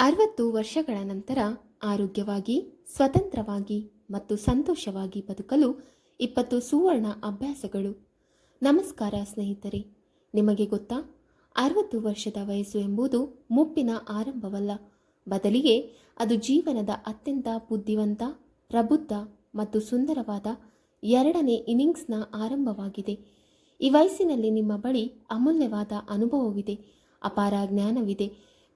60 ವರ್ಷಗಳ ನಂತರ ಆರೋಗ್ಯವಾಗಿ, ಸ್ವತಂತ್ರವಾಗಿ ಮತ್ತು ಸಂತೋಷವಾಗಿ ಬದುಕಲು 20 ಸುವರ್ಣ ಅಭ್ಯಾಸಗಳು. ನಮಸ್ಕಾರ ಸ್ನೇಹಿತರೆ, ನಿಮಗೆ ಗೊತ್ತಾ, 60 ವರ್ಷದ ವಯಸ್ಸು ಎಂಬುದು ಮುಪ್ಪಿನ ಆರಂಭವಲ್ಲ. ಬದಲಿಗೆ ಅದು ಜೀವನದ ಅತ್ಯಂತ ಬುದ್ಧಿವಂತ, ಪ್ರಬುದ್ಧ ಮತ್ತು ಸುಂದರವಾದ ಎರಡನೇ ಇನ್ನಿಂಗ್ಸ್ನ ಆರಂಭವಾಗಿದೆ. ಈ ವಯಸ್ಸಿನಲ್ಲಿ ನಿಮ್ಮ ಬಳಿ ಅಮೂಲ್ಯವಾದ ಅನುಭವವಿದೆ, ಅಪಾರ ಜ್ಞಾನವಿದೆ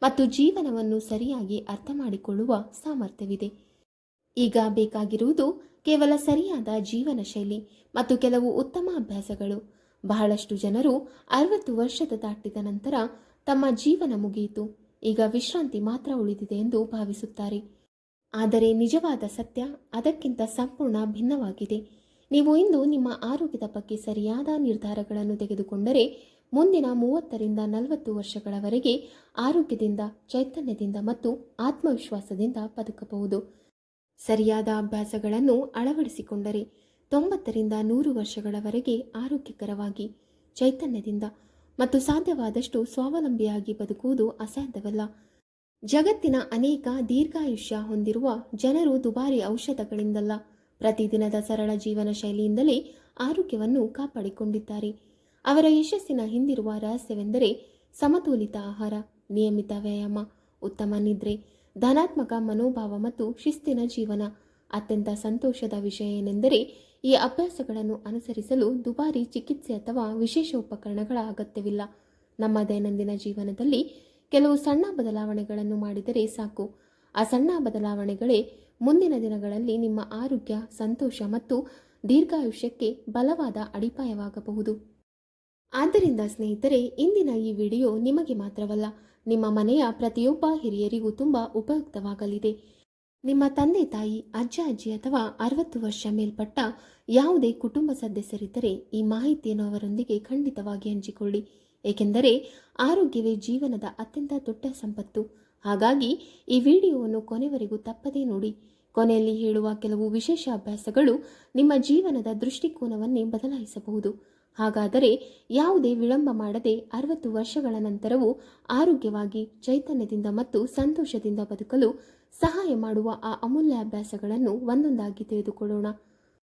ಮತ್ತು ಜೀವನವನ್ನು ಸರಿಯಾಗಿ ಅರ್ಥ ಮಾಡಿಕೊಳ್ಳುವ ಸಾಮರ್ಥ್ಯವಿದೆ. ಈಗ ಬೇಕಾಗಿರುವುದು ಕೇವಲ ಸರಿಯಾದ ಜೀವನ ಶೈಲಿ ಮತ್ತು ಕೆಲವು ಉತ್ತಮ ಅಭ್ಯಾಸಗಳು. ಬಹಳಷ್ಟು ಜನರು 60 ವರ್ಷದ ದಾಟಿದ ನಂತರ ತಮ್ಮ ಜೀವನ ಮುಗಿಯಿತು, ಈಗ ವಿಶ್ರಾಂತಿ ಮಾತ್ರ ಉಳಿದಿದೆ ಎಂದು ಭಾವಿಸುತ್ತಾರೆ. ಆದರೆ ನಿಜವಾದ ಸತ್ಯ ಅದಕ್ಕಿಂತ ಸಂಪೂರ್ಣ ಭಿನ್ನವಾಗಿದೆ. ನೀವು ಇಂದು ನಿಮ್ಮ ಆರೋಗ್ಯದ ಬಗ್ಗೆ ಸರಿಯಾದ ನಿರ್ಧಾರಗಳನ್ನು ತೆಗೆದುಕೊಂಡರೆ ಮುಂದಿನ 30ರಿಂದ 40 ವರ್ಷಗಳವರೆಗೆ ಆರೋಗ್ಯದಿಂದ, ಚೈತನ್ಯದಿಂದ ಮತ್ತು ಆತ್ಮವಿಶ್ವಾಸದಿಂದ ಬದುಕಬಹುದು. ಸರಿಯಾದ ಅಭ್ಯಾಸಗಳನ್ನು ಅಳವಡಿಸಿಕೊಂಡರೆ 90ರಿಂದ 100 ವರ್ಷಗಳವರೆಗೆ ಆರೋಗ್ಯಕರವಾಗಿ, ಚೈತನ್ಯದಿಂದ ಮತ್ತು ಸಾಧ್ಯವಾದಷ್ಟು ಸ್ವಾವಲಂಬಿಯಾಗಿ ಬದುಕುವುದು ಅಸಾಧ್ಯವಲ್ಲ. ಜಗತ್ತಿನ ಅನೇಕ ದೀರ್ಘಾಯುಷ್ಯ ಹೊಂದಿರುವ ಜನರು ದುಬಾರಿ ಔಷಧಗಳಿಂದಲ್ಲ, ಪ್ರತಿದಿನದ ಸರಳ ಜೀವನ ಶೈಲಿಯಿಂದಲೇ ಆರೋಗ್ಯವನ್ನು ಕಾಪಾಡಿಕೊಂಡಿದ್ದಾರೆ. ಅವರ ಯಶಸ್ಸಿನ ಹಿಂದಿರುವ ರಹಸ್ಯವೆಂದರೆ ಸಮತೋಲಿತ ಆಹಾರ, ನಿಯಮಿತ ವ್ಯಾಯಾಮ, ಉತ್ತಮ ನಿದ್ರೆ, ಧನಾತ್ಮಕ ಮನೋಭಾವ ಮತ್ತು ಶಿಸ್ತಿನ ಜೀವನ. ಅತ್ಯಂತ ಸಂತೋಷದ ವಿಷಯ ಏನೆಂದರೆ ಈ ಅಭ್ಯಾಸಗಳನ್ನು ಅನುಸರಿಸಲು ದುಬಾರಿ ಚಿಕಿತ್ಸೆ ಅಥವಾ ವಿಶೇಷ ಉಪಕರಣಗಳ ಅಗತ್ಯವಿಲ್ಲ. ನಮ್ಮ ದೈನಂದಿನ ಜೀವನದಲ್ಲಿ ಕೆಲವು ಸಣ್ಣ ಬದಲಾವಣೆಗಳನ್ನು ಮಾಡಿದರೆ ಸಾಕು. ಆ ಸಣ್ಣ ಬದಲಾವಣೆಗಳೇ ಮುಂದಿನ ದಿನಗಳಲ್ಲಿ ನಿಮ್ಮ ಆರೋಗ್ಯ, ಸಂತೋಷ ಮತ್ತು ದೀರ್ಘಾಯುಷ್ಯಕ್ಕೆ ಬಲವಾದ ಅಡಿಪಾಯವಾಗಬಹುದು. ಆದ್ದರಿಂದ ಸ್ನೇಹಿತರೆ, ಇಂದಿನ ಈ ವಿಡಿಯೋ ನಿಮಗೆ ಮಾತ್ರವಲ್ಲ, ನಿಮ್ಮ ಮನೆಯ ಪ್ರತಿಯೊಬ್ಬ ಹಿರಿಯರಿಗೂ ತುಂಬ ಉಪಯುಕ್ತವಾಗಲಿದೆ. ನಿಮ್ಮ ತಂದೆ ತಾಯಿ, ಅಜ್ಜ ಅಜ್ಜಿ ಅಥವಾ 60 ವರ್ಷ ಮೇಲ್ಪಟ್ಟ ಯಾವುದೇ ಕುಟುಂಬ ಸದಸ್ಯರಿದ್ದರೆ ಈ ಮಾಹಿತಿಯನ್ನು ಅವರೊಂದಿಗೆ ಖಂಡಿತವಾಗಿ ಹಂಚಿಕೊಳ್ಳಿ. ಏಕೆಂದರೆ ಆರೋಗ್ಯವೇ ಜೀವನದ ಅತ್ಯಂತ ದೊಡ್ಡ ಸಂಪತ್ತು. ಹಾಗಾಗಿ ಈ ವಿಡಿಯೋವನ್ನು ಕೊನೆವರೆಗೂ ತಪ್ಪದೇ ನೋಡಿ. ಕೊನೆಯಲ್ಲಿ ಹೇಳುವ ಕೆಲವು ವಿಶೇಷ ಅಭ್ಯಾಸಗಳು ನಿಮ್ಮ ಜೀವನದ ದೃಷ್ಟಿಕೋನವನ್ನೇ ಬದಲಾಯಿಸಬಹುದು. ಹಾಗಾದರೆ ಯಾವುದೇ ವಿಳಂಬ ಮಾಡದೆ 60 ವರ್ಷಗಳ ನಂತರವೂ ಆರೋಗ್ಯವಾಗಿ, ಚೈತನ್ಯದಿಂದ ಮತ್ತು ಸಂತೋಷದಿಂದ ಬದುಕಲು ಸಹಾಯ ಮಾಡುವ ಆ ಅಮೂಲ್ಯ ಅಭ್ಯಾಸಗಳನ್ನು ಒಂದೊಂದಾಗಿ ತಿಳಿದುಕೊಳ್ಳೋಣ.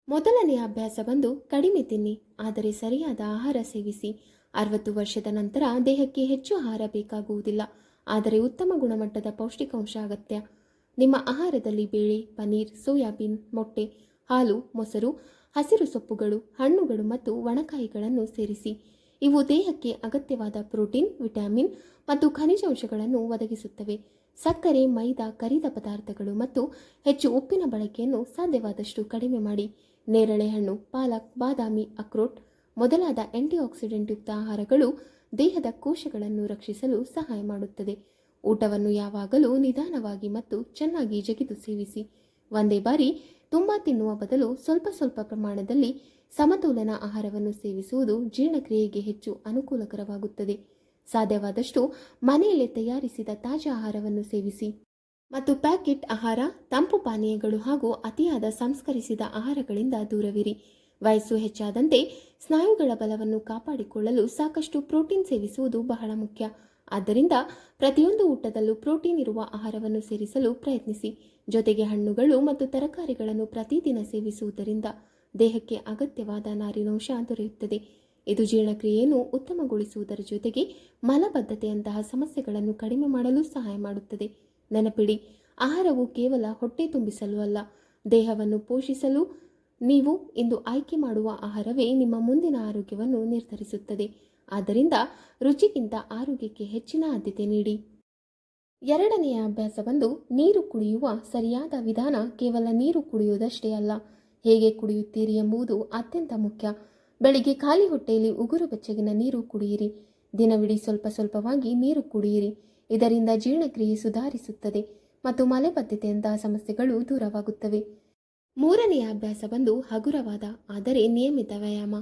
ಮೊದಲನೆಯ ಅಭ್ಯಾಸ ಬಂದು ಕಡಿಮೆ ತಿನ್ನಿ, ಆದರೆ ಸರಿಯಾದ ಆಹಾರ ಸೇವಿಸಿ. 60 ವರ್ಷದ ನಂತರ ದೇಹಕ್ಕೆ ಹೆಚ್ಚು ಆಹಾರ ಬೇಕಾಗುವುದಿಲ್ಲ, ಆದರೆ ಉತ್ತಮ ಗುಣಮಟ್ಟದ ಪೌಷ್ಟಿಕಾಂಶ ಅಗತ್ಯ. ನಿಮ್ಮ ಆಹಾರದಲ್ಲಿ ಬೇಳೆ, ಪನೀರ್, ಸೋಯಾಬೀನ್, ಮೊಟ್ಟೆ, ಹಾಲು, ಮೊಸರು, ಹಸಿರು ಸೊಪ್ಪುಗಳು, ಹಣ್ಣುಗಳು ಮತ್ತು ಒಣಕಾಯಿಗಳನ್ನು ಸೇರಿಸಿ. ಇವು ದೇಹಕ್ಕೆ ಅಗತ್ಯವಾದ ಪ್ರೋಟೀನ್, ವಿಟಮಿನ್ ಮತ್ತು ಖನಿಜಾಂಶಗಳನ್ನು ಒದಗಿಸುತ್ತವೆ. ಸಕ್ಕರೆ, ಮೈದಾ, ಕರಿದ ಪದಾರ್ಥಗಳು ಮತ್ತು ಹೆಚ್ಚು ಉಪ್ಪಿನ ಬಳಕೆಯನ್ನು ಸಾಧ್ಯವಾದಷ್ಟು ಕಡಿಮೆ ಮಾಡಿ. ನೇರಳೆ ಹಣ್ಣು, ಪಾಲಕ್, ಬಾದಾಮಿ, ಅಕ್ರೋಟ್ ಮೊದಲಾದ ಆಂಟಿಆಕ್ಸಿಡೆಂಟ್ ಯುಕ್ತ ಆಹಾರಗಳು ದೇಹದ ಕೋಶಗಳನ್ನು ರಕ್ಷಿಸಲು ಸಹಾಯ ಮಾಡುತ್ತದೆ. ಊಟವನ್ನು ಯಾವಾಗಲೂ ನಿಧಾನವಾಗಿ ಮತ್ತು ಚೆನ್ನಾಗಿ ಜಗಿದು ಸೇವಿಸಿ. ಒಂದೇ ಬಾರಿ ತುಂಬ ತಿನ್ನುವ ಬದಲು ಸ್ವಲ್ಪ ಸ್ವಲ್ಪ ಪ್ರಮಾಣದಲ್ಲಿ ಸಮತೋಲನ ಆಹಾರವನ್ನು ಸೇವಿಸುವುದು ಜೀರ್ಣಕ್ರಿಯೆಗೆ ಹೆಚ್ಚು ಅನುಕೂಲಕರವಾಗುತ್ತದೆ. ಸಾಧ್ಯವಾದಷ್ಟು ಮನೆಯಲ್ಲೇ ತಯಾರಿಸಿದ ತಾಜಾ ಆಹಾರವನ್ನು ಸೇವಿಸಿ ಮತ್ತು ಪ್ಯಾಕೆಟ್ ಆಹಾರ, ತಂಪು ಪಾನೀಯಗಳು ಹಾಗೂ ಅತಿಯಾದ ಸಂಸ್ಕರಿಸಿದ ಆಹಾರಗಳಿಂದ ದೂರವಿರಿ. ವಯಸ್ಸು ಹೆಚ್ಚಾದಂತೆ ಸ್ನಾಯುಗಳ ಬಲವನ್ನು ಕಾಪಾಡಿಕೊಳ್ಳಲು ಸಾಕಷ್ಟು ಪ್ರೋಟೀನ್ ಸೇವಿಸುವುದು ಬಹಳ ಮುಖ್ಯ. ಆದ್ದರಿಂದ ಪ್ರತಿಯೊಂದು ಊಟದಲ್ಲೂ ಪ್ರೋಟೀನ್ ಇರುವ ಆಹಾರವನ್ನು ಸೇರಿಸಲು ಪ್ರಯತ್ನಿಸಿ. ಜೊತೆಗೆ ಹಣ್ಣುಗಳು ಮತ್ತು ತರಕಾರಿಗಳನ್ನು ಪ್ರತಿದಿನ ಸೇವಿಸುವುದರಿಂದ ದೇಹಕ್ಕೆ ಅಗತ್ಯವಾದ ನಾರಿನಾಂಶ ದೊರೆಯುತ್ತದೆ. ಇದು ಜೀರ್ಣಕ್ರಿಯೆಯನ್ನು ಉತ್ತಮಗೊಳಿಸುವುದರ ಜೊತೆಗೆ ಮಲಬದ್ಧತೆಯಂತಹ ಸಮಸ್ಯೆಗಳನ್ನು ಕಡಿಮೆ ಮಾಡಲು ಸಹಾಯ ಮಾಡುತ್ತದೆ. ನೆನಪಿಡಿ, ಆಹಾರವು ಕೇವಲ ಹೊಟ್ಟೆ ತುಂಬಿಸಲು ಅಲ್ಲ, ದೇಹವನ್ನು ಪೋಷಿಸಲು. ನೀವು ಇಂದು ಆಯ್ಕೆ ಮಾಡುವ ಆಹಾರವೇ ನಿಮ್ಮ ಮುಂದಿನ ಆರೋಗ್ಯವನ್ನು ನಿರ್ಧರಿಸುತ್ತದೆ. ಆದ್ದರಿಂದ ರುಚಿಗಿಂತ ಆರೋಗ್ಯಕ್ಕೆ ಹೆಚ್ಚಿನ ಆದ್ಯತೆ ನೀಡಿ. ಎರಡನೆಯ ಅಭ್ಯಾಸ ಬಂದು ನೀರು ಕುಡಿಯುವ ಸರಿಯಾದ ವಿಧಾನ. ಕೇವಲ ನೀರು ಕುಡಿಯುವುದಷ್ಟೇ ಅಲ್ಲ, ಹೇಗೆ ಕುಡಿಯುತ್ತೀರಿ ಎಂಬುದು ಅತ್ಯಂತ ಮುಖ್ಯ. ಬೆಳಿಗ್ಗೆ ಖಾಲಿ ಹೊಟ್ಟೆಯಲ್ಲಿ ಉಗುರು ಬೆಚ್ಚಗಿನ ನೀರು ಕುಡಿಯಿರಿ. ದಿನವಿಡೀ ಸ್ವಲ್ಪ ಸ್ವಲ್ಪವಾಗಿ ನೀರು ಕುಡಿಯಿರಿ. ಇದರಿಂದ ಜೀರ್ಣಕ್ರಿಯೆ ಸುಧಾರಿಸುತ್ತದೆ ಮತ್ತು ಮಲಬದ್ಧತೆಯಂತಹ ಸಮಸ್ಯೆಗಳು ದೂರವಾಗುತ್ತವೆ. ಮೂರನೆಯ ಅಭ್ಯಾಸ ಬಂದು ಹಗುರವಾದ ಆದರೆ ನಿಯಮಿತ ವ್ಯಾಯಾಮ.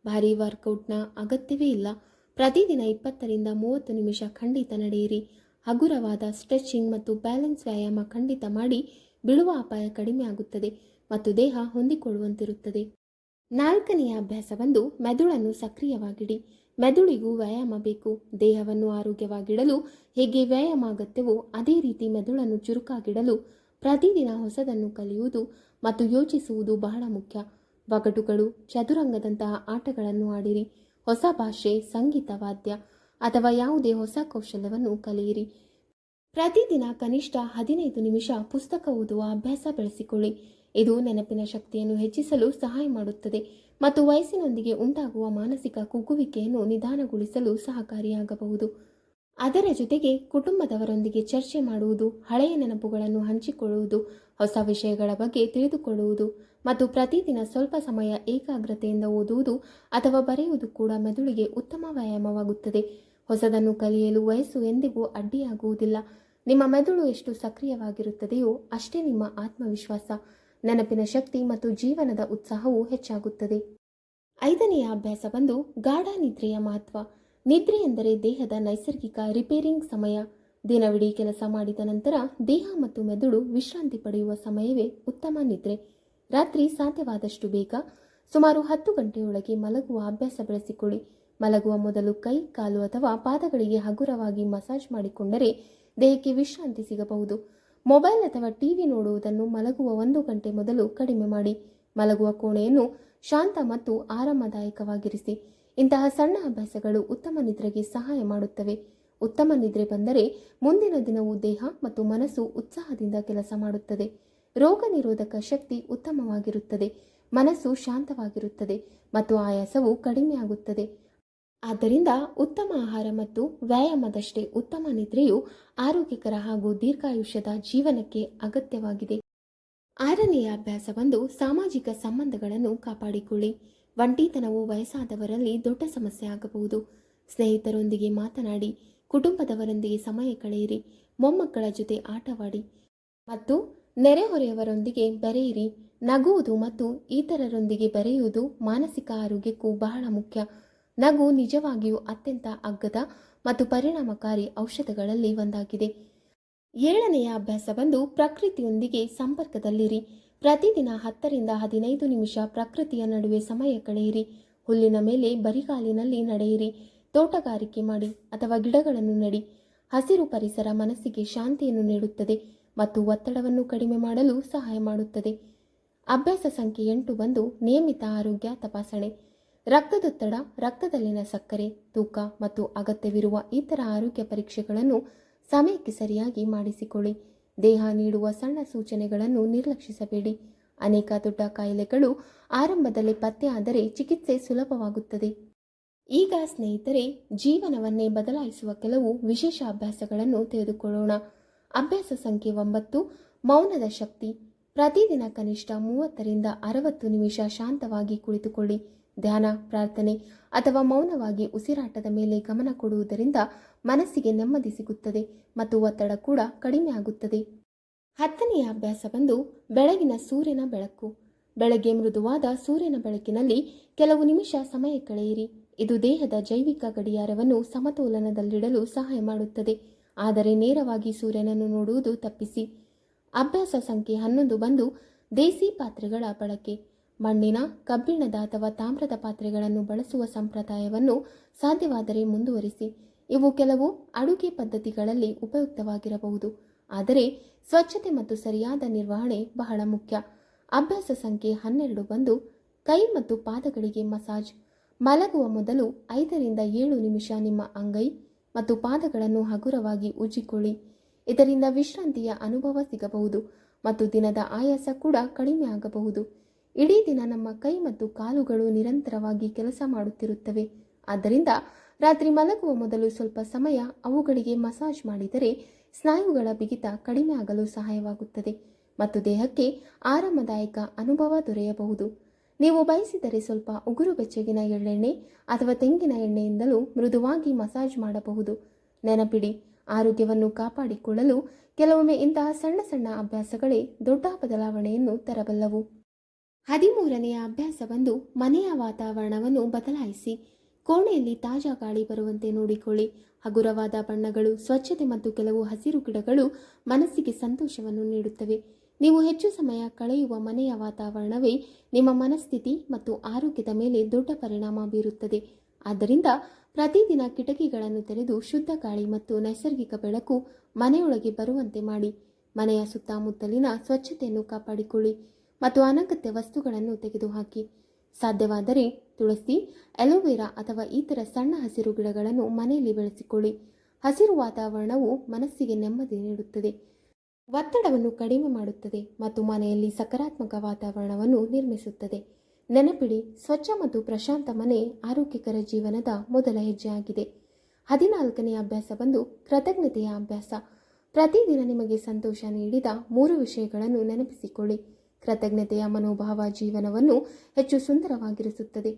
ಭಾರೀ ವರ್ಕೌಟ್ನ ಅಗತ್ಯವೇ ಇಲ್ಲ. ಪ್ರತಿದಿನ 20ರಿಂದ 30 ನಿಮಿಷ ಖಂಡಿತ ನಡೆಯಿರಿ. ಹಗುರವಾದ ಸ್ಟ್ರೆಚಿಂಗ್ ಮತ್ತು ಬ್ಯಾಲೆನ್ಸ್ ವ್ಯಾಯಾಮ ಖಂಡಿತ ಮಾಡಿ. ಬೀಳುವ ಅಪಾಯ ಕಡಿಮೆ ಆಗುತ್ತದೆ ಮತ್ತು ದೇಹ ಹೊಂದಿಕೊಳ್ಳುವಂತಿರುತ್ತದೆ. ನಾಲ್ಕನೆಯ ಅಭ್ಯಾಸ ಬಂದು ಮೆದುಳನ್ನು ಸಕ್ರಿಯವಾಗಿಡಿ. ಮೆದುಳಿಗೂ ವ್ಯಾಯಾಮ ಬೇಕು. ದೇಹವನ್ನು ಆರೋಗ್ಯವಾಗಿಡಲು ಹೇಗೆ ವ್ಯಾಯಾಮ ಅಗತ್ಯವೋ ಅದೇ ರೀತಿ ಮೆದುಳನ್ನು ಚುರುಕಾಗಿಡಲು ಪ್ರತಿದಿನ ಹೊಸದನ್ನು ಕಲಿಯುವುದು ಮತ್ತು ಯೋಚಿಸುವುದು ಬಹಳ ಮುಖ್ಯ. ಒಗಟುಗಳು, ಚದುರಂಗದಂತಹ ಆಟಗಳನ್ನು ಆಡಿರಿ. ಹೊಸ ಭಾಷೆ, ಸಂಗೀತ, ವಾದ್ಯ ಅಥವಾ ಯಾವುದೇ ಹೊಸ ಕೌಶಲ್ಯವನ್ನು ಕಲಿಯಿರಿ. ಪ್ರತಿದಿನ ಕನಿಷ್ಠ 15 ನಿಮಿಷ ಪುಸ್ತಕ ಓದುವ ಅಭ್ಯಾಸ ಬೆಳೆಸಿಕೊಳ್ಳಿ. ಇದು ನೆನಪಿನ ಶಕ್ತಿಯನ್ನು ಹೆಚ್ಚಿಸಲು ಸಹಾಯ ಮಾಡುತ್ತದೆ ಮತ್ತು ವಯಸ್ಸಿನೊಂದಿಗೆ ಉಂಟಾಗುವ ಮಾನಸಿಕ ಕುಗ್ಗುವಿಕೆಯನ್ನು ನಿಧಾನಗೊಳಿಸಲು ಸಹಕಾರಿಯಾಗಬಹುದು. ಅದರ ಜೊತೆಗೆ ಕುಟುಂಬದವರೊಂದಿಗೆ ಚರ್ಚೆ ಮಾಡುವುದು, ಹಳೆಯ ನೆನಪುಗಳನ್ನು ಹಂಚಿಕೊಳ್ಳುವುದು, ಹೊಸ ವಿಷಯಗಳ ಬಗ್ಗೆ ತಿಳಿದುಕೊಳ್ಳುವುದು ಮತ್ತು ಪ್ರತಿದಿನ ಸ್ವಲ್ಪ ಸಮಯ ಏಕಾಗ್ರತೆಯಿಂದ ಓದುವುದು ಅಥವಾ ಬರೆಯುವುದು ಕೂಡ ಮೆದುಳಿಗೆ ಉತ್ತಮ ವ್ಯಾಯಾಮವಾಗುತ್ತದೆ. ಹೊಸದನ್ನು ಕಲಿಯಲು ವಯಸ್ಸು ಎಂದಿಗೂ ಅಡ್ಡಿಯಾಗುವುದಿಲ್ಲ. ನಿಮ್ಮ ಮೆದುಳು ಎಷ್ಟು ಸಕ್ರಿಯವಾಗಿರುತ್ತದೆಯೋ ಅಷ್ಟೇ ನಿಮ್ಮ ಆತ್ಮವಿಶ್ವಾಸ, ನೆನಪಿನ ಶಕ್ತಿ ಮತ್ತು ಜೀವನದ ಉತ್ಸಾಹವೂ ಹೆಚ್ಚಾಗುತ್ತದೆ. 5ನೆಯ ಅಭ್ಯಾಸ ಬಂದು ಗಾಢ ನಿದ್ರೆಯ ಮಹತ್ವ. ನಿದ್ರೆ ಎಂದರೆ ದೇಹದ ನೈಸರ್ಗಿಕ ರಿಪೇರಿಂಗ್ ಸಮಯ. ದಿನವಿಡೀ ಕೆಲಸ ಮಾಡಿದ ನಂತರ ದೇಹ ಮತ್ತು ಮೆದುಳು ವಿಶ್ರಾಂತಿ ಪಡೆಯುವ ಸಮಯವೇ ಉತ್ತಮ ನಿದ್ರೆ. ರಾತ್ರಿ ಸಾಧ್ಯವಾದಷ್ಟು ಬೇಗ, ಸುಮಾರು 10 ಗಂಟೆಯೊಳಗೆ ಮಲಗುವ ಅಭ್ಯಾಸ ಬೆಳೆಸಿಕೊಳ್ಳಿ. ಮಲಗುವ ಮೊದಲು ಕೈ, ಕಾಲು ಅಥವಾ ಪಾದಗಳಿಗೆ ಹಗುರವಾಗಿ ಮಸಾಜ್ ಮಾಡಿಕೊಂಡರೆ ದೇಹಕ್ಕೆ ವಿಶ್ರಾಂತಿ ಸಿಗಬಹುದು. ಮೊಬೈಲ್ ಅಥವಾ ಟಿವಿ ನೋಡುವುದನ್ನು ಮಲಗುವ 1 ಗಂಟೆ ಮೊದಲು ಕಡಿಮೆ ಮಾಡಿ. ಮಲಗುವ ಕೋಣೆಯನ್ನು ಶಾಂತ ಮತ್ತು ಆರಾಮದಾಯಕವಾಗಿರಿಸಿ. ಇಂತಹ ಸಣ್ಣ ಅಭ್ಯಾಸಗಳು ಉತ್ತಮ ನಿದ್ರೆಗೆ ಸಹಾಯ ಮಾಡುತ್ತವೆ. ಉತ್ತಮ ನಿದ್ರೆ ಬಂದರೆ ಮುಂದಿನ ದಿನವೂ ದೇಹ ಮತ್ತು ಮನಸ್ಸು ಉತ್ಸಾಹದಿಂದ ಕೆಲಸ ಮಾಡುತ್ತದೆ. ರೋಗ ನಿರೋಧಕ ಶಕ್ತಿ ಉತ್ತಮವಾಗಿರುತ್ತದೆ, ಮನಸ್ಸು ಶಾಂತವಾಗಿರುತ್ತದೆ ಮತ್ತು ಆಯಾಸವು ಕಡಿಮೆಯಾಗುತ್ತದೆ. ಆದ್ದರಿಂದ ಉತ್ತಮ ಆಹಾರ ಮತ್ತು ವ್ಯಾಯಾಮದಷ್ಟೇ ಉತ್ತಮ ನಿದ್ರೆಯು ಆರೋಗ್ಯಕರ ಹಾಗೂ ದೀರ್ಘಾಯುಷ್ಯದ ಜೀವನಕ್ಕೆ ಅಗತ್ಯವಾಗಿದೆ. 6ನೆಯ ಅಭ್ಯಾಸ ಬಂದು ಸಾಮಾಜಿಕ ಸಂಬಂಧಗಳನ್ನು ಕಾಪಾಡಿಕೊಳ್ಳಿ. ಒಂಟಿತನವು ವಯಸ್ಸಾದವರಲ್ಲಿ ದೊಡ್ಡ ಸಮಸ್ಯೆ ಆಗಬಹುದು. ಸ್ನೇಹಿತರೊಂದಿಗೆ ಮಾತನಾಡಿ, ಕುಟುಂಬದವರೊಂದಿಗೆ ಸಮಯ ಕಳೆಯಿರಿ, ಮೊಮ್ಮಕ್ಕಳ ಜೊತೆ ಆಟವಾಡಿ ಮತ್ತು ನೆರೆಹೊರೆಯವರೊಂದಿಗೆ ಬೆರೆಯಿರಿ. ನಗುವುದು ಮತ್ತು ಇತರರೊಂದಿಗೆ ಬೆರೆಯುವುದು ಮಾನಸಿಕ ಆರೋಗ್ಯಕ್ಕೂ ಬಹಳ ಮುಖ್ಯ. ನಗು ನಿಜವಾಗಿಯೂ ಅತ್ಯಂತ ಅಗ್ಗದ ಮತ್ತು ಪರಿಣಾಮಕಾರಿ ಔಷಧಗಳಲ್ಲಿ ಒಂದಾಗಿದೆ. 7ನೆಯ ಅಭ್ಯಾಸ ಬಂದು ಪ್ರಕೃತಿಯೊಂದಿಗೆ ಸಂಪರ್ಕದಲ್ಲಿರಿ. ಪ್ರತಿದಿನ 10 ರಿಂದ 15 ನಿಮಿಷ ಪ್ರಕೃತಿಯ ನಡುವೆ ಸಮಯ ಕಳೆಯಿರಿ. ಹುಲ್ಲಿನ ಮೇಲೆ ಬರಿಗಾಲಿನಲ್ಲಿ ನಡೆಯಿರಿ, ತೋಟಗಾರಿಕೆ ಮಾಡಿ ಅಥವಾ ಗಿಡಗಳನ್ನು ನೆಡಿ. ಹಸಿರು ಪರಿಸರ ಮನಸ್ಸಿಗೆ ಶಾಂತಿಯನ್ನು ನೀಡುತ್ತದೆ ಮತ್ತು ಒತ್ತಡವನ್ನು ಕಡಿಮೆ ಮಾಡಲು ಸಹಾಯ ಮಾಡುತ್ತದೆ. ಅಭ್ಯಾಸ ಸಂಖ್ಯೆ 8 ಬಂದು ನಿಯಮಿತ ಆರೋಗ್ಯ ತಪಾಸಣೆ. ರಕ್ತದೊತ್ತಡ, ರಕ್ತದಲ್ಲಿನ ಸಕ್ಕರೆ, ತೂಕ ಮತ್ತು ಅಗತ್ಯವಿರುವ ಇತರ ಆರೋಗ್ಯ ಪರೀಕ್ಷೆಗಳನ್ನು ಸಮಯಕ್ಕೆ ಸರಿಯಾಗಿ ಮಾಡಿಸಿಕೊಳ್ಳಿ. ದೇಹ ನೀಡುವ ಸಣ್ಣ ಸೂಚನೆಗಳನ್ನು ನಿರ್ಲಕ್ಷಿಸಬೇಡಿ. ಅನೇಕ ದೊಡ್ಡ ಕಾಯಿಲೆಗಳು ಆರಂಭದಲ್ಲಿ ಪತ್ತೆಯಾದರೆ ಚಿಕಿತ್ಸೆ ಸುಲಭವಾಗುತ್ತದೆ. ಈಗ ಸ್ನೇಹಿತರೆ, ಜೀವನವನ್ನೇ ಬದಲಾಯಿಸುವ ಕೆಲವು ವಿಶೇಷ ಅಭ್ಯಾಸಗಳನ್ನು ತೆಗೆದುಕೊಳ್ಳೋಣ. ಅಭ್ಯಾಸ ಸಂಖ್ಯೆ 9 ಮೌನದ ಶಕ್ತಿ. ಪ್ರತಿದಿನ ಕನಿಷ್ಠ 30 ರಿಂದ 60 ನಿಮಿಷ ಶಾಂತವಾಗಿ ಕುಳಿತುಕೊಳ್ಳಿ. ಧ್ಯಾನ, ಪ್ರಾರ್ಥನೆ ಅಥವಾ ಮೌನವಾಗಿ ಉಸಿರಾಟದ ಮೇಲೆ ಗಮನ ಕೊಡುವುದರಿಂದ ಮನಸ್ಸಿಗೆ ನೆಮ್ಮದಿ ಸಿಗುತ್ತದೆ ಮತ್ತು ಒತ್ತಡ ಕೂಡ ಕಡಿಮೆ ಆಗುತ್ತದೆ. 10ನೆಯ ಅಭ್ಯಾಸ ಬಂದು ಬೆಳಗಿನ ಸೂರ್ಯನ ಬೆಳಕು. ಬೆಳಗ್ಗೆ ಮೃದುವಾದ ಸೂರ್ಯನ ಬೆಳಕಿನಲ್ಲಿ ಕೆಲವು ನಿಮಿಷ ಸಮಯ ಕಳೆಯಿರಿ. ಇದು ದೇಹದ ಜೈವಿಕ ಗಡಿಯಾರವನ್ನು ಸಮತೋಲನದಲ್ಲಿಡಲು ಸಹಾಯ ಮಾಡುತ್ತದೆ. ಆದರೆ ನೇರವಾಗಿ ಸೂರ್ಯನನ್ನು ನೋಡುವುದು ತಪ್ಪಿಸಿ. ಅಭ್ಯಾಸ ಸಂಖ್ಯೆ 11 ಬಂದು ದೇಸಿ ಪಾತ್ರೆಗಳ ಬಳಕೆ. ಮಣ್ಣಿನ, ಕಬ್ಬಿಣದ ಅಥವಾ ತಾಮ್ರದ ಪಾತ್ರೆಗಳನ್ನು ಬಳಸುವ ಸಂಪ್ರದಾಯವನ್ನು ಸಾಧ್ಯವಾದರೆ ಮುಂದುವರಿಸಿ. ಇವು ಕೆಲವು ಅಡುಗೆ ಪದ್ಧತಿಗಳಲ್ಲಿ ಉಪಯುಕ್ತವಾಗಿರಬಹುದು, ಆದರೆ ಸ್ವಚ್ಛತೆ ಮತ್ತು ಸರಿಯಾದ ನಿರ್ವಹಣೆ ಬಹಳ ಮುಖ್ಯ. ಅಭ್ಯಾಸ ಸಂಖ್ಯೆ 12 ಬಂದು ಕೈ ಮತ್ತು ಪಾದಗಳಿಗೆ ಮಸಾಜ್. ಮಲಗುವ ಮೊದಲು 5 ರಿಂದ 7 ನಿಮಿಷ ನಿಮ್ಮ ಅಂಗೈ ಮತ್ತು ಪಾದಗಳನ್ನು ಹಗುರವಾಗಿ ಉಜ್ಜಿಕೊಳ್ಳಿ. ಇದರಿಂದ ವಿಶ್ರಾಂತಿಯ ಅನುಭವ ಸಿಗಬಹುದು ಮತ್ತು ದಿನದ ಆಯಾಸ ಕೂಡ ಕಡಿಮೆ ಆಗಬಹುದು. ಇಡೀ ದಿನ ನಮ್ಮ ಕೈ ಮತ್ತು ಕಾಲುಗಳು ನಿರಂತರವಾಗಿ ಕೆಲಸ ಮಾಡುತ್ತಿರುತ್ತವೆ. ಆದ್ದರಿಂದ ರಾತ್ರಿ ಮಲಗುವ ಮೊದಲು ಸ್ವಲ್ಪ ಸಮಯ ಅವುಗಳಿಗೆ ಮಸಾಜ್ ಮಾಡಿದರೆ ಸ್ನಾಯುಗಳ ಬಿಗಿತ ಕಡಿಮೆ ಆಗಲು ಸಹಾಯವಾಗುತ್ತದೆ ಮತ್ತು ದೇಹಕ್ಕೆ ಆರಾಮದಾಯಕ ಅನುಭವ ದೊರೆಯಬಹುದು. ನೀವು ಬಯಸಿದರೆ ಸ್ವಲ್ಪ ಉಗುರು ಬೆಚ್ಚಗಿನ ಎಳ್ಳೆಣ್ಣೆ ಅಥವಾ ತೆಂಗಿನ ಎಣ್ಣೆಯಿಂದಲೂ ಮೃದುವಾಗಿ ಮಸಾಜ್ ಮಾಡಬಹುದು. ನೆನಪಿಡಿ, ಆರೋಗ್ಯವನ್ನು ಕಾಪಾಡಿಕೊಳ್ಳಲು ಕೆಲವೊಮ್ಮೆ ಇಂತಹ ಸಣ್ಣ ಸಣ್ಣ ಅಭ್ಯಾಸಗಳೇ ದೊಡ್ಡ ಬದಲಾವಣೆಯನ್ನು ತರಬಲ್ಲವು. 13ನೆಯ ಅಭ್ಯಾಸ ಬಂದು ಮನೆಯ ವಾತಾವರಣವನ್ನು ಬದಲಾಯಿಸಿ. ಕೋಣೆಯಲ್ಲಿ ತಾಜಾ ಗಾಳಿ ಬರುವಂತೆ ನೋಡಿಕೊಳ್ಳಿ. ಹಗುರವಾದ ಬಣ್ಣಗಳು, ಸ್ವಚ್ಛತೆ ಮತ್ತು ಕೆಲವು ಹಸಿರು ಗಿಡಗಳು ಮನಸ್ಸಿಗೆ ಸಂತೋಷವನ್ನು ನೀಡುತ್ತವೆ. ನೀವು ಹೆಚ್ಚು ಸಮಯ ಕಳೆಯುವ ಮನೆಯ ವಾತಾವರಣವೇ ನಿಮ್ಮ ಮನಸ್ಥಿತಿ ಮತ್ತು ಆರೋಗ್ಯದ ಮೇಲೆ ದೊಡ್ಡ ಪರಿಣಾಮ ಬೀರುತ್ತದೆ. ಆದ್ದರಿಂದ ಪ್ರತಿದಿನ ಕಿಟಕಿಗಳನ್ನು ತೆರೆದು ಶುದ್ಧ ಗಾಳಿ ಮತ್ತು ನೈಸರ್ಗಿಕ ಬೆಳಕು ಮನೆಯೊಳಗೆ ಬರುವಂತೆ ಮಾಡಿ. ಮನೆಯ ಸುತ್ತಮುತ್ತಲಿನ ಸ್ವಚ್ಛತೆಯನ್ನು ಕಾಪಾಡಿಕೊಳ್ಳಿ ಮತ್ತು ಅನಗತ್ಯ ವಸ್ತುಗಳನ್ನು ತೆಗೆದುಹಾಕಿ. ಸಾಧ್ಯವಾದರೆ ತುಳಸಿ, ಅಲೋವೆರಾ ಅಥವಾ ಇತರ ಸಣ್ಣ ಹಸಿರು ಗಿಡಗಳನ್ನು ಮನೆಯಲ್ಲಿ ಬೆಳೆಸಿಕೊಳ್ಳಿ. ಹಸಿರು ವಾತಾವರಣವು ಮನಸ್ಸಿಗೆ ನೆಮ್ಮದಿ ನೀಡುತ್ತದೆ, ಒತ್ತಡವನ್ನು ಕಡಿಮೆ ಮಾಡುತ್ತದೆ ಮತ್ತು ಮನೆಯಲ್ಲಿ ಸಕಾರಾತ್ಮಕ ವಾತಾವರಣವನ್ನು ನಿರ್ಮಿಸುತ್ತದೆ. ನೆನಪಿಡಿ, ಸ್ವಚ್ಛ ಮತ್ತು ಪ್ರಶಾಂತ ಮನೆ ಆರೋಗ್ಯಕರ ಜೀವನದ ಮೊದಲ ಹೆಜ್ಜೆಯಾಗಿದೆ. 14ನೇ ಅಭ್ಯಾಸ ಬಂದು ಕೃತಜ್ಞತೆಯ ಅಭ್ಯಾಸ. ಪ್ರತಿದಿನ ನಿಮಗೆ ಸಂತೋಷ ನೀಡಿದ 3 ವಿಷಯಗಳನ್ನು ನೆನಪಿಸಿಕೊಳ್ಳಿ. ಕೃತಜ್ಞತೆಯ ಮನೋಭಾವ ಜೀವನವನ್ನು ಹೆಚ್ಚು ಸುಂದರವಾಗಿರಿಸುತ್ತದೆ.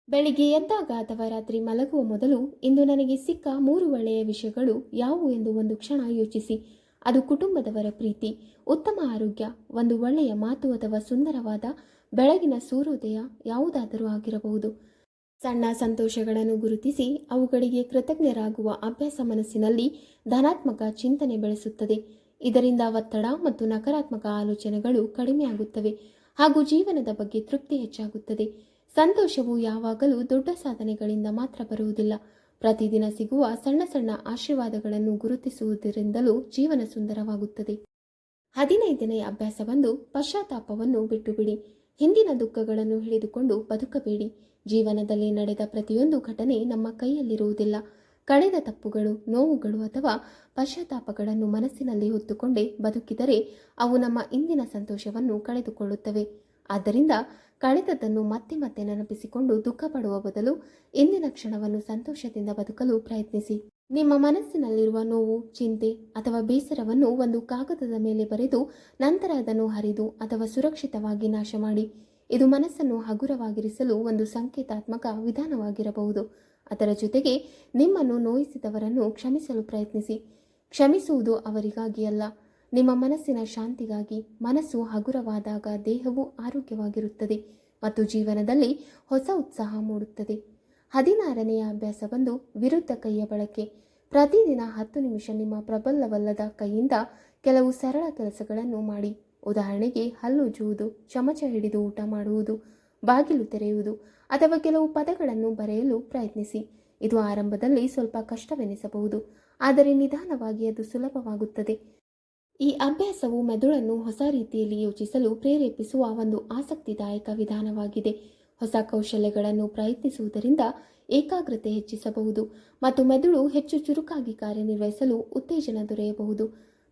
ಬೆಳಿಗ್ಗೆ ಎದ್ದಾಗ ಅಥವಾ ರಾತ್ರಿ ಮಲಗುವ ಮೊದಲು ಇಂದು ನನಗೆ ಸಿಕ್ಕ 3 ಒಳ್ಳೆಯ ವಿಷಯಗಳು ಯಾವುವು ಎಂದು ಒಂದು ಕ್ಷಣ ಯೋಚಿಸಿ. ಅದು ಕುಟುಂಬದವರ ಪ್ರೀತಿ, ಉತ್ತಮ ಆರೋಗ್ಯ, ಒಂದು ಒಳ್ಳೆಯ ಮಾತು ಅಥವಾ ಸುಂದರವಾದ ಬೆಳಗಿನ ಸೂರ್ಯೋದಯ ಯಾವುದಾದರೂ ಆಗಿರಬಹುದು. ಸಣ್ಣ ಸಂತೋಷಗಳನ್ನು ಗುರುತಿಸಿ ಅವುಗಳಿಗೆ ಕೃತಜ್ಞರಾಗುವ ಅಭ್ಯಾಸ ಮನಸ್ಸಿನಲ್ಲಿ ಧನಾತ್ಮಕ ಚಿಂತನೆ ಬೆಳೆಸುತ್ತದೆ. ಇದರಿಂದ ಒತ್ತಡ ಮತ್ತು ನಕಾರಾತ್ಮಕ ಆಲೋಚನೆಗಳು ಕಡಿಮೆಯಾಗುತ್ತವೆ ಹಾಗೂ ಜೀವನದ ಬಗ್ಗೆ ತೃಪ್ತಿ ಹೆಚ್ಚಾಗುತ್ತದೆ. ಸಂತೋಷವು ಯಾವಾಗಲೂ ದೊಡ್ಡ ಸಾಧನೆಗಳಿಂದ ಮಾತ್ರ ಬರುವುದಿಲ್ಲ. ಪ್ರತಿದಿನ ಸಿಗುವ ಸಣ್ಣ ಸಣ್ಣ ಆಶೀರ್ವಾದಗಳನ್ನು ಗುರುತಿಸುವುದರಿಂದಲೂ ಜೀವನ ಸುಂದರವಾಗುತ್ತದೆ. 15ನೇ ಅಭ್ಯಾಸ ಬಂದು ಪಶ್ಚಾತ್ತಾಪವನ್ನು ಬಿಟ್ಟುಬಿಡಿ. ಹಿಂದಿನ ದುಃಖಗಳನ್ನು ಹಿಡಿದುಕೊಂಡು ಬದುಕಬೇಡಿ. ಜೀವನದಲ್ಲಿ ನಡೆದ ಪ್ರತಿಯೊಂದು ಘಟನೆ ನಮ್ಮ ಕೈಯಲ್ಲಿರುವುದಿಲ್ಲ. ಕಳೆದ ತಪ್ಪುಗಳು, ನೋವುಗಳು ಅಥವಾ ಪಶ್ಚಾತ್ತಾಪಗಳನ್ನು ಮನಸ್ಸಿನಲ್ಲಿ ಹೊತ್ತುಕೊಂಡೇ ಬದುಕಿದರೆ ಅವು ನಮ್ಮ ಇಂದಿನ ಸಂತೋಷವನ್ನು ಕಳೆದುಕೊಳ್ಳುತ್ತವೆ. ಆದ್ದರಿಂದ ಕಳೆದದ್ದನ್ನು ಮತ್ತೆ ಮತ್ತೆ ನೆನಪಿಸಿಕೊಂಡು ದುಃಖ ಪಡುವ ಬದಲು ಇಂದಿನ ಕ್ಷಣವನ್ನು ಸಂತೋಷದಿಂದ ಬದುಕಲು ಪ್ರಯತ್ನಿಸಿ. ನಿಮ್ಮ ಮನಸ್ಸಿನಲ್ಲಿರುವ ನೋವು, ಚಿಂತೆ ಅಥವಾ ಬೇಸರವನ್ನು ಒಂದು ಕಾಗದದ ಮೇಲೆ ಬರೆದು ನಂತರ ಅದನ್ನು ಹರಿದು ಅಥವಾ ಸುರಕ್ಷಿತವಾಗಿ ನಾಶ ಮಾಡಿ. ಇದು ಮನಸ್ಸನ್ನು ಹಗುರವಾಗಿರಿಸಲು ಒಂದು ಸಂಕೇತಾತ್ಮಕ ವಿಧಾನವಾಗಿರಬಹುದು. ಅದರ ಜೊತೆಗೆ ನಿಮ್ಮನ್ನು ನೋಯಿಸಿದವರನ್ನು ಕ್ಷಮಿಸಲು ಪ್ರಯತ್ನಿಸಿ. ಕ್ಷಮಿಸುವುದು ಅವರಿಗಾಗಿ ಅಲ್ಲ, ನಿಮ್ಮ ಮನಸ್ಸಿನ ಶಾಂತಿಗಾಗಿ. ಮನಸ್ಸು ಹಗುರವಾದಾಗ ದೇಹವು ಆರೋಗ್ಯವಾಗಿರುತ್ತದೆ ಮತ್ತು ಜೀವನದಲ್ಲಿ ಹೊಸ ಉತ್ಸಾಹ ಮೂಡುತ್ತದೆ. 16ನೇ ಅಭ್ಯಾಸ ಬಂದು ವಿರುದ್ಧ ಕೈಯ ಬಳಕೆ. ಪ್ರತಿದಿನ 10 ನಿಮಿಷ ನಿಮ್ಮ ಪ್ರಬಲವಲ್ಲದ ಕೈಯಿಂದ ಕೆಲವು ಸರಳ ಕೆಲಸಗಳನ್ನು ಮಾಡಿ. ಉದಾಹರಣೆಗೆ ಹಲ್ಲುಜ್ಜುವುದು, ಚಮಚ ಹಿಡಿದು ಊಟ ಮಾಡುವುದು, ಬಾಗಿಲು ತೆರೆಯುವುದು ಅಥವಾ ಕೆಲವು ಪದಗಳನ್ನು ಬರೆಯಲು ಪ್ರಯತ್ನಿಸಿ. ಇದು ಆರಂಭದಲ್ಲಿ ಸ್ವಲ್ಪ ಕಷ್ಟವೆನಿಸಬಹುದು, ಆದರೆ ನಿಧಾನವಾಗಿ ಅದು ಸುಲಭವಾಗುತ್ತದೆ. ಈ ಅಭ್ಯಾಸವು ಮೆದುಳನ್ನು ಹೊಸ ರೀತಿಯಲ್ಲಿ ಯೋಚಿಸಲು ಪ್ರೇರೇಪಿಸುವ ಒಂದು ಆಸಕ್ತಿದಾಯಕ ವಿಧಾನವಾಗಿದೆ. ಹೊಸ ಕೌಶಲ್ಯಗಳನ್ನು ಪ್ರಯತ್ನಿಸುವುದರಿಂದ ಏಕಾಗ್ರತೆ ಹೆಚ್ಚಿಸಬಹುದು ಮತ್ತು ಮೆದುಳು ಹೆಚ್ಚು ಚುರುಕಾಗಿ ಕಾರ್ಯನಿರ್ವಹಿಸಲು ಉತ್ತೇಜನ ದೊರೆಯಬಹುದು.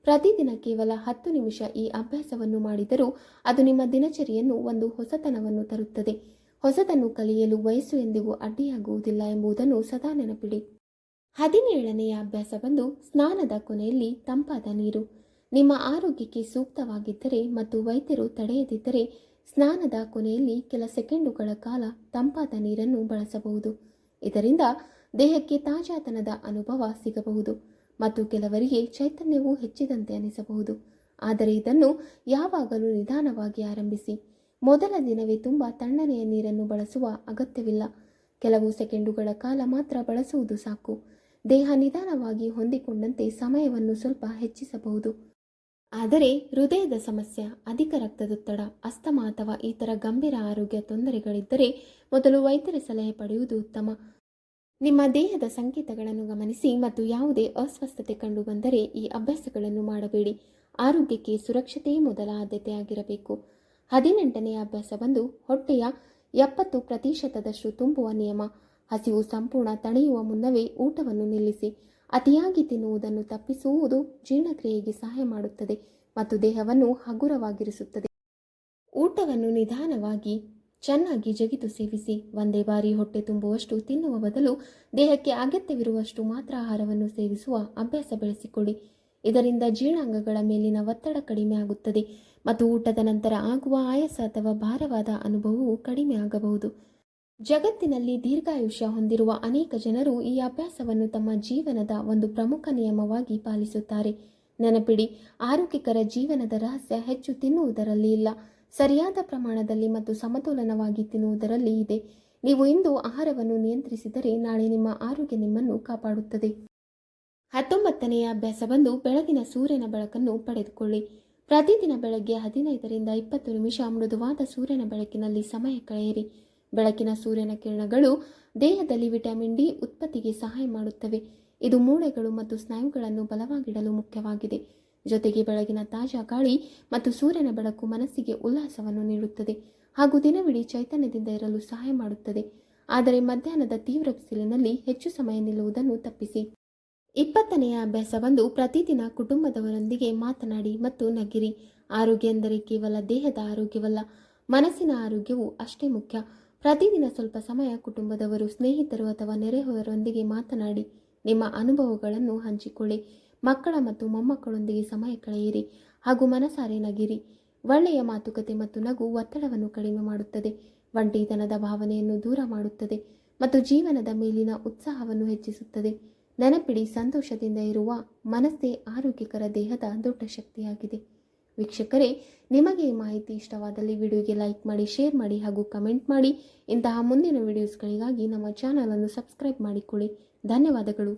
ಪ್ರತಿದಿನ ಕೇವಲ 10 ನಿಮಿಷ ಈ ಅಭ್ಯಾಸವನ್ನು ಮಾಡಿದರೂ ಅದು ನಿಮ್ಮ ದಿನಚರಿಯನ್ನು ಒಂದು ಹೊಸತನವನ್ನು ತರುತ್ತದೆ. ಹೊಸದನ್ನು ಕಲಿಯಲು ವಯಸ್ಸು ಎಂದಿಗೂ ಅಡ್ಡಿಯಾಗುವುದಿಲ್ಲ ಎಂಬುದನ್ನು ಸದಾ ನೆನಪಿಡಿ. 17ನೇ ಅಭ್ಯಾಸ ಬಂದು ಸ್ನಾನದ ಕೊನೆಯಲ್ಲಿ ತಂಪಾದ ನೀರು. ನಿಮ್ಮ ಆರೋಗ್ಯಕ್ಕೆ ಸೂಕ್ತವಾಗಿದ್ದರೆ ಮತ್ತು ವೈದ್ಯರು ತಡೆಯದಿದ್ದರೆ ಸ್ನಾನದ ಕೊನೆಯಲ್ಲಿ ಕೆಲ ಸೆಕೆಂಡುಗಳ ಕಾಲ ತಂಪಾದ ನೀರನ್ನು ಬಳಸಬಹುದು. ಇದರಿಂದ ದೇಹಕ್ಕೆ ತಾಜಾತನದ ಅನುಭವ ಸಿಗಬಹುದು ಮತ್ತು ಕೆಲವರಿಗೆ ಚೈತನ್ಯವು ಹೆಚ್ಚಿದಂತೆ ಅನಿಸಬಹುದು. ಆದರೆ ಇದನ್ನು ಯಾವಾಗಲೂ ನಿಧಾನವಾಗಿ ಆರಂಭಿಸಿ. ಮೊದಲ ದಿನವೇ ತುಂಬ ತಣ್ಣನೆಯ ನೀರನ್ನು ಬಳಸುವ ಅಗತ್ಯವಿಲ್ಲ. ಕೆಲವು ಸೆಕೆಂಡುಗಳ ಕಾಲ ಮಾತ್ರ ಬಳಸುವುದು ಸಾಕು. ದೇಹ ನಿಧಾನವಾಗಿ ಹೊಂದಿಕೊಂಡಂತೆ ಸಮಯವನ್ನು ಸ್ವಲ್ಪ ಹೆಚ್ಚಿಸಬಹುದು. ಆದರೆ ಹೃದಯದ ಸಮಸ್ಯೆ, ಅಧಿಕ ರಕ್ತದೊತ್ತಡ, ಅಸ್ತಮಾ ಅಥವಾ ಇತರ ಗಂಭೀರ ಆರೋಗ್ಯ ತೊಂದರೆಗಳಿದ್ದರೆ ಮೊದಲು ವೈದ್ಯರ ಸಲಹೆ ಪಡೆಯುವುದು ಉತ್ತಮ. ನಿಮ್ಮ ದೇಹದ ಸಂಕೇತಗಳನ್ನು ಗಮನಿಸಿ ಮತ್ತು ಯಾವುದೇ ಅಸ್ವಸ್ಥತೆ ಕಂಡುಬಂದರೆ ಈ ಅಭ್ಯಾಸಗಳನ್ನು ಮಾಡಬೇಡಿ. ಆರೋಗ್ಯಕ್ಕೆ ಸುರಕ್ಷತೆಯೇ ಮೊದಲ ಆದ್ಯತೆಯಾಗಿರಬೇಕು. 18ನೇ ಅಭ್ಯಾಸ ಬಂದು ಹೊಟ್ಟೆಯ 70% ತುಂಬುವ ನಿಯಮ. ಹಸಿವು ಸಂಪೂರ್ಣ ತಣಿಯುವ ಮುನ್ನವೇ ಊಟವನ್ನು ನಿಲ್ಲಿಸಿ. ಅತಿಯಾಗಿ ತಿನ್ನುವುದನ್ನು ತಪ್ಪಿಸುವುದು ಜೀರ್ಣಕ್ರಿಯೆಗೆ ಸಹಾಯ ಮಾಡುತ್ತದೆ ಮತ್ತು ದೇಹವನ್ನು ಹಗುರವಾಗಿರಿಸುತ್ತದೆ. ಊಟವನ್ನು ನಿಧಾನವಾಗಿ ಚೆನ್ನಾಗಿ ಜಗಿದು ಸೇವಿಸಿ. ಒಂದೇ ಬಾರಿ ಹೊಟ್ಟೆ ತುಂಬುವಷ್ಟು ತಿನ್ನುವ ಬದಲು ದೇಹಕ್ಕೆ ಅಗತ್ಯವಿರುವಷ್ಟು ಮಾತ್ರ ಆಹಾರವನ್ನು ಸೇವಿಸುವ ಅಭ್ಯಾಸ ಬೆಳೆಸಿಕೊಳ್ಳಿ. ಇದರಿಂದ ಜೀರ್ಣಾಂಗಗಳ ಮೇಲಿನ ಒತ್ತಡ ಕಡಿಮೆ ಆಗುತ್ತದೆ ಮತ್ತು ಊಟದ ನಂತರ ಆಗುವ ಆಯಾಸ ಅಥವಾ ಭಾರವಾದ ಅನುಭವವು ಕಡಿಮೆ ಆಗಬಹುದು. ಜಗತ್ತಿನಲ್ಲಿ ದೀರ್ಘಾಯುಷ್ಯ ಹೊಂದಿರುವ ಅನೇಕ ಜನರು ಈ ಅಭ್ಯಾಸವನ್ನು ತಮ್ಮ ಜೀವನದ ಒಂದು ಪ್ರಮುಖ ನಿಯಮವಾಗಿ ಪಾಲಿಸುತ್ತಾರೆ. ನೆನಪಿಡಿ, ಆರೋಗ್ಯಕರ ಜೀವನದ ರಹಸ್ಯ ಹೆಚ್ಚು ತಿನ್ನುವುದರಲ್ಲಿ ಇಲ್ಲ, ಸರಿಯಾದ ಪ್ರಮಾಣದಲ್ಲಿ ಮತ್ತು ಸಮತೋಲನವಾಗಿ ತಿನ್ನುವುದರಲ್ಲಿ ಇದೆ. ನೀವು ಇಂದು ಆಹಾರವನ್ನು ನಿಯಂತ್ರಿಸಿದರೆ ನಾಳೆ ನಿಮ್ಮ ಆರೋಗ್ಯ ನಿಮ್ಮನ್ನು ಕಾಪಾಡುತ್ತದೆ. 19ನೇ ಅಭ್ಯಾಸ ಬಂದು ಬೆಳಗಿನ ಸೂರ್ಯನ ಬೆಳಕನ್ನು ಪಡೆದುಕೊಳ್ಳಿ. ಪ್ರತಿದಿನ ಬೆಳಗ್ಗೆ 15 ರಿಂದ 20 ನಿಮಿಷ ಮೃದುವಾದ ಸೂರ್ಯನ ಬೆಳಕಿನಲ್ಲಿ ಸಮಯ ಕಳೆಯಿರಿ. ಬೆಳಕಿನ ಸೂರ್ಯನ ಕಿರಣಗಳು ದೇಹದಲ್ಲಿ ವಿಟಮಿನ್ ಡಿ ಉತ್ಪತ್ತಿಗೆ ಸಹಾಯ ಮಾಡುತ್ತವೆ. ಇದು ಮೂಳೆಗಳು ಮತ್ತು ಸ್ನಾಯುಗಳನ್ನು ಬಲವಾಗಿಡಲು ಮುಖ್ಯವಾಗಿದೆ. ಜೊತೆಗೆ ಬೆಳಗಿನ ತಾಜಾ ಗಾಳಿ ಮತ್ತು ಸೂರ್ಯನ ಬೆಳಕು ಮನಸ್ಸಿಗೆ ಉಲ್ಲಾಸವನ್ನು ನೀಡುತ್ತದೆ ಹಾಗೂ ದಿನವಿಡೀ ಚೈತನ್ಯದಿಂದ ಇರಲು ಸಹಾಯ ಮಾಡುತ್ತದೆ. ಆದರೆ ಮಧ್ಯಾಹ್ನದ ತೀವ್ರ ಬಿಸಿಲಿನಲ್ಲಿ ಹೆಚ್ಚು ಸಮಯ ನಿಲ್ಲುವುದನ್ನು ತಪ್ಪಿಸಿ. 20ನೆಯ ಅಭ್ಯಾಸವೊಂದು, ಪ್ರತಿದಿನ ಕುಟುಂಬದವರೊಂದಿಗೆ ಮಾತನಾಡಿ ಮತ್ತು ನಗಿರಿ. ಆರೋಗ್ಯ ಎಂದರೆ ಕೇವಲ ದೇಹದ ಆರೋಗ್ಯವಲ್ಲ, ಮನಸ್ಸಿನ ಆರೋಗ್ಯವು ಅಷ್ಟೇ ಮುಖ್ಯ. ಪ್ರತಿದಿನ ಸ್ವಲ್ಪ ಸಮಯ ಕುಟುಂಬದವರು, ಸ್ನೇಹಿತರು ಅಥವಾ ನೆರೆಹೊರೆಯವರೊಂದಿಗೆ ಮಾತನಾಡಿ. ನಿಮ್ಮ ಅನುಭವಗಳನ್ನು ಹಂಚಿಕೊಳ್ಳಿ. ಮಕ್ಕಳ ಮತ್ತು ಮೊಮ್ಮಕ್ಕಳೊಂದಿಗೆ ಸಮಯ ಕಳೆಯಿರಿ ಹಾಗೂ ಮನಸಾರೆ ನಗಿರಿ. ಒಳ್ಳೆಯ ಮಾತುಕತೆ ಮತ್ತು ನಗು ಒತ್ತಡವನ್ನು ಕಡಿಮೆ ಮಾಡುತ್ತದೆ, ಒಂಟಿತನದ ಭಾವನೆಯನ್ನು ದೂರ ಮಾಡುತ್ತದೆ ಮತ್ತು ಜೀವನದ ಮೇಲಿನ ಉತ್ಸಾಹವನ್ನು ಹೆಚ್ಚಿಸುತ್ತದೆ. ನೆನಪಿಡಿ, ಸಂತೋಷದಿಂದ ಇರುವ ಮನಸ್ಸೇ ಆರೋಗ್ಯಕರ ದೇಹದ ದೊಡ್ಡ ಶಕ್ತಿಯಾಗಿದೆ. ವೀಕ್ಷಕರೇ, ನಿಮಗೆ ಈ ಮಾಹಿತಿ ಇಷ್ಟವಾದಲ್ಲಿ ವಿಡಿಯೋಗೆ ಲೈಕ್ ಮಾಡಿ, ಶೇರ್ ಮಾಡಿ ಹಾಗೂ ಕಮೆಂಟ್ ಮಾಡಿ. ಇಂತಹ ಮುಂದಿನ ವಿಡಿಯೋಸ್ಗಳಿಗಾಗಿ ನಮ್ಮ ಚಾನಲನ್ನು ಸಬ್ಸ್ಕ್ರೈಬ್ ಮಾಡಿಕೊಳ್ಳಿ. ಧನ್ಯವಾದಗಳು.